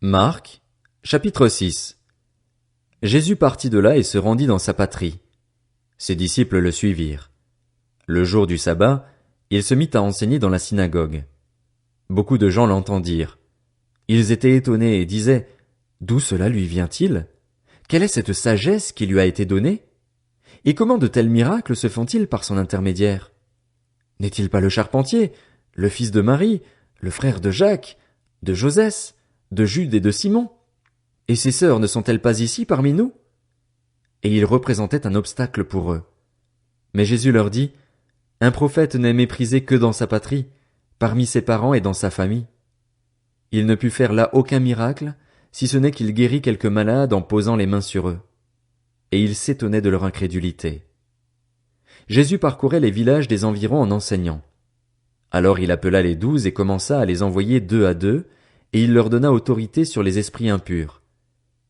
Marc, chapitre 6. Jésus partit de là et se rendit dans sa patrie. Ses disciples le suivirent. Le jour du sabbat, il se mit à enseigner dans la synagogue. Beaucoup de gens l'entendirent. Ils étaient étonnés et disaient: D'où cela lui vient-il? Quelle est cette sagesse qui lui a été donnée? Et comment de tels miracles se font-ils par son intermédiaire? N'est-il pas le charpentier, le fils de Marie, le frère de Jacques, de Josès, de Jude et de Simon? Et ses sœurs ne sont-elles pas ici parmi nous? Et ils représentaient un obstacle pour eux. Mais Jésus leur dit: Un prophète n'est méprisé que dans sa patrie, parmi ses parents et dans sa famille. Il ne put faire là aucun miracle, si ce n'est qu'il guérit quelques malades en posant les mains sur eux. Et ils s'étonnaient de leur incrédulité. Jésus parcourait les villages des environs en enseignant. Alors il appela les 12 et commença à les envoyer 2 à 2, et il leur donna autorité sur les esprits impurs.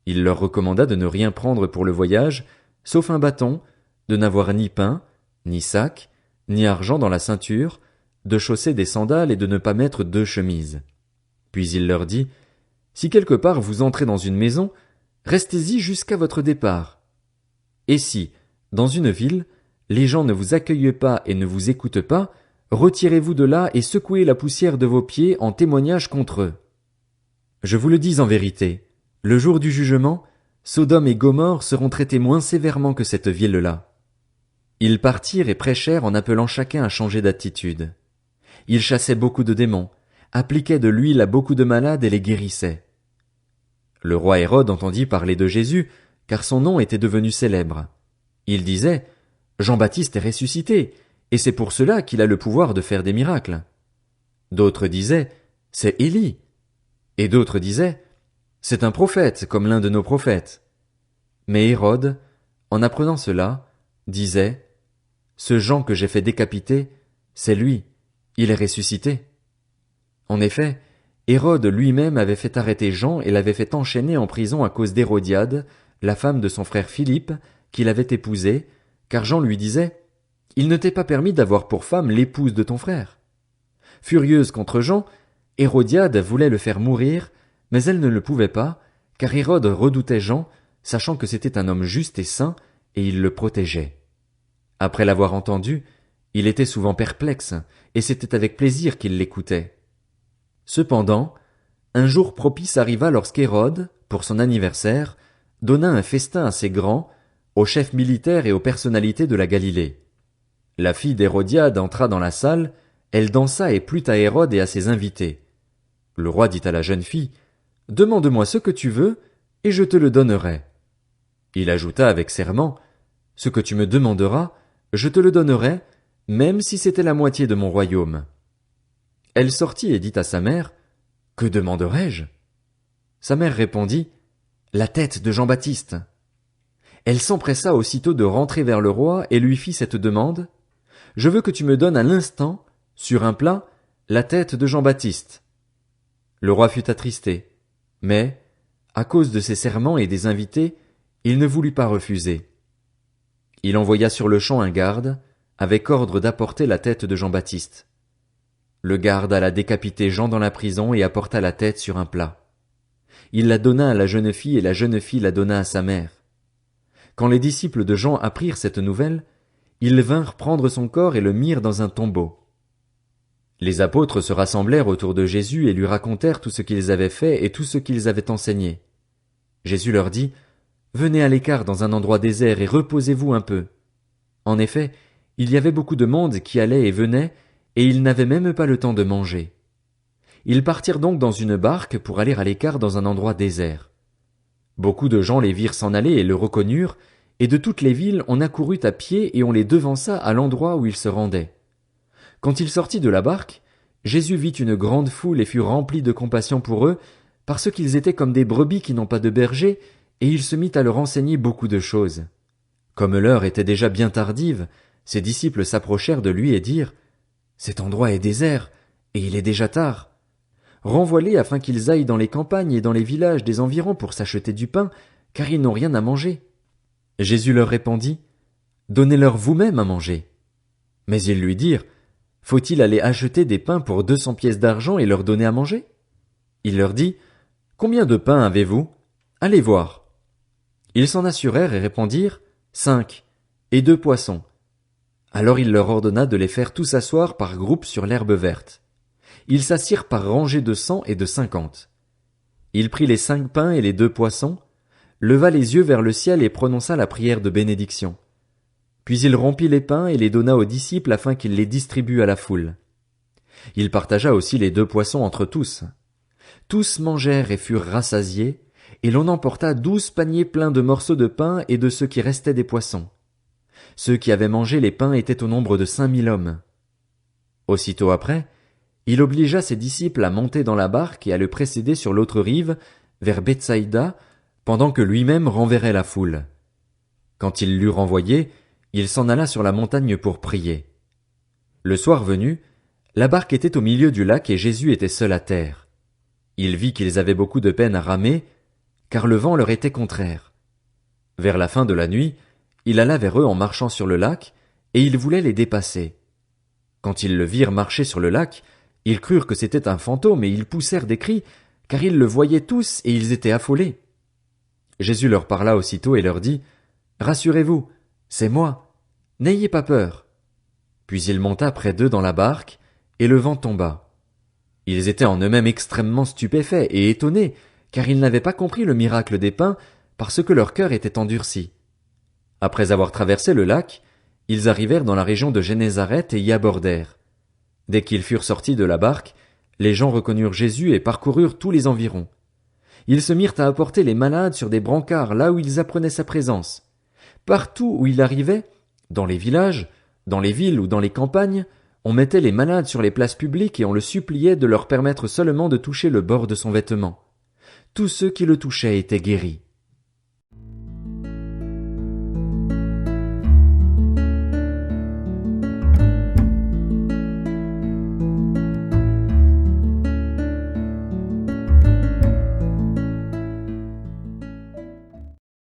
Il leur recommanda de ne rien prendre pour le voyage, sauf un bâton, de n'avoir ni pain, ni sac, ni argent dans la ceinture, de chausser des sandales et de ne pas mettre 2 chemises. Puis il leur dit: Si quelque part vous entrez dans une maison, restez-y jusqu'à votre départ. Et si, dans une ville, les gens ne vous accueillent pas et ne vous écoutent pas, retirez-vous de là et secouez la poussière de vos pieds en témoignage contre eux. Je vous le dis en vérité, le jour du jugement, Sodome et Gomorrhe seront traités moins sévèrement que cette ville-là. Ils partirent et prêchèrent en appelant chacun à changer d'attitude. Ils chassaient beaucoup de démons, appliquaient de l'huile à beaucoup de malades et les guérissaient. Le roi Hérode entendit parler de Jésus, car son nom était devenu célèbre. Il disait: Jean-Baptiste est ressuscité, et c'est pour cela qu'il a le pouvoir de faire des miracles. D'autres disaient: C'est Élie. Et d'autres disaient: C'est un prophète, comme l'un de nos prophètes. Mais Hérode, en apprenant cela, disait: Ce Jean que j'ai fait décapiter, c'est lui, il est ressuscité. En effet, Hérode lui-même avait fait arrêter Jean et l'avait fait enchaîner en prison à cause d'Hérodiade, la femme de son frère Philippe, qu'il avait épousée, car Jean lui disait: Il ne t'est pas permis d'avoir pour femme l'épouse de ton frère. Furieuse contre Jean, Hérodiade voulait le faire mourir, mais elle ne le pouvait pas, car Hérode redoutait Jean, sachant que c'était un homme juste et saint, et il le protégeait. Après l'avoir entendu, il était souvent perplexe, et c'était avec plaisir qu'il l'écoutait. Cependant, un jour propice arriva lorsqu'Hérode, pour son anniversaire, donna un festin assez grand, aux chefs militaires et aux personnalités de la Galilée. La fille d'Hérodiade entra dans la salle, elle dansa et plut à Hérode et à ses invités. Le roi dit à la jeune fille: Demande-moi ce que tu veux, et je te le donnerai. Il ajouta avec serment: Ce que tu me demanderas, je te le donnerai, même si c'était la moitié de mon royaume. Elle sortit et dit à sa mère: Que demanderai-je? Sa mère répondit: La tête de Jean-Baptiste. Elle s'empressa aussitôt de rentrer vers le roi et lui fit cette demande: Je veux que tu me donnes à l'instant, sur un plat, la tête de Jean-Baptiste. Le roi fut attristé, mais, à cause de ses serments et des invités, il ne voulut pas refuser. Il envoya sur-le-champ un garde, avec ordre d'apporter la tête de Jean-Baptiste. Le garde alla décapiter Jean dans la prison et apporta la tête sur un plat. Il la donna à la jeune fille et la jeune fille la donna à sa mère. Quand les disciples de Jean apprirent cette nouvelle, ils vinrent prendre son corps et le mirent dans un tombeau. Les apôtres se rassemblèrent autour de Jésus et lui racontèrent tout ce qu'ils avaient fait et tout ce qu'ils avaient enseigné. Jésus leur dit: Venez à l'écart dans un endroit désert et reposez-vous un peu. En effet, il y avait beaucoup de monde qui allait et venait, et ils n'avaient même pas le temps de manger. Ils partirent donc dans une barque pour aller à l'écart dans un endroit désert. Beaucoup de gens les virent s'en aller et le reconnurent, et de toutes les villes on accourut à pied et on les devança à l'endroit où ils se rendaient. Quand il sortit de la barque, Jésus vit une grande foule et fut rempli de compassion pour eux, parce qu'ils étaient comme des brebis qui n'ont pas de berger, et il se mit à leur enseigner beaucoup de choses. Comme l'heure était déjà bien tardive, ses disciples s'approchèrent de lui et dirent: Cet endroit est désert, et il est déjà tard. Renvoie-les afin qu'ils aillent dans les campagnes et dans les villages des environs pour s'acheter du pain, car ils n'ont rien à manger. Jésus leur répondit: Donnez-leur vous-même à manger. Mais ils lui dirent: Faut-il aller acheter des pains pour 200 pièces d'argent et leur donner à manger? Il leur dit: Combien de pains avez-vous? Allez voir. Ils s'en assurèrent et répondirent, 5, et 2 poissons. Alors il leur ordonna de les faire tous asseoir par groupes sur l'herbe verte. Ils s'assirent par rangées de 100 et de 50. Il prit les 5 pains et les 2 poissons, leva les yeux vers le ciel et prononça la prière de bénédiction. Puis il rompit les pains et les donna aux disciples afin qu'ils les distribuent à la foule. Il partagea aussi les 2 poissons entre tous. Tous mangèrent et furent rassasiés, et l'on emporta 12 paniers pleins de morceaux de pain et de ce qui restait des poissons. Ceux qui avaient mangé les pains étaient au nombre de 5000 hommes. Aussitôt après, il obligea ses disciples à monter dans la barque et à le précéder sur l'autre rive, vers Bethsaïda, pendant que lui-même renverrait la foule. Quand il l'eut renvoyé, il s'en alla sur la montagne pour prier. Le soir venu, la barque était au milieu du lac et Jésus était seul à terre. Il vit qu'ils avaient beaucoup de peine à ramer, car le vent leur était contraire. Vers la fin de la nuit, il alla vers eux en marchant sur le lac, et il voulait les dépasser. Quand ils le virent marcher sur le lac, ils crurent que c'était un fantôme et ils poussèrent des cris, car ils le voyaient tous et ils étaient affolés. Jésus leur parla aussitôt et leur dit, « Rassurez-vous, c'est moi, n'ayez pas peur. » Puis il monta près d'eux dans la barque, et le vent tomba. Ils étaient en eux-mêmes extrêmement stupéfaits et étonnés, car ils n'avaient pas compris le miracle des pains, parce que leur cœur était endurci. Après avoir traversé le lac, ils arrivèrent dans la région de Génézareth et y abordèrent. Dès qu'ils furent sortis de la barque, les gens reconnurent Jésus et parcoururent tous les environs. Ils se mirent à apporter les malades sur des brancards là où ils apprenaient sa présence. Partout où il arrivait, dans les villages, dans les villes ou dans les campagnes, on mettait les malades sur les places publiques et on le suppliait de leur permettre seulement de toucher le bord de son vêtement. Tous ceux qui le touchaient étaient guéris.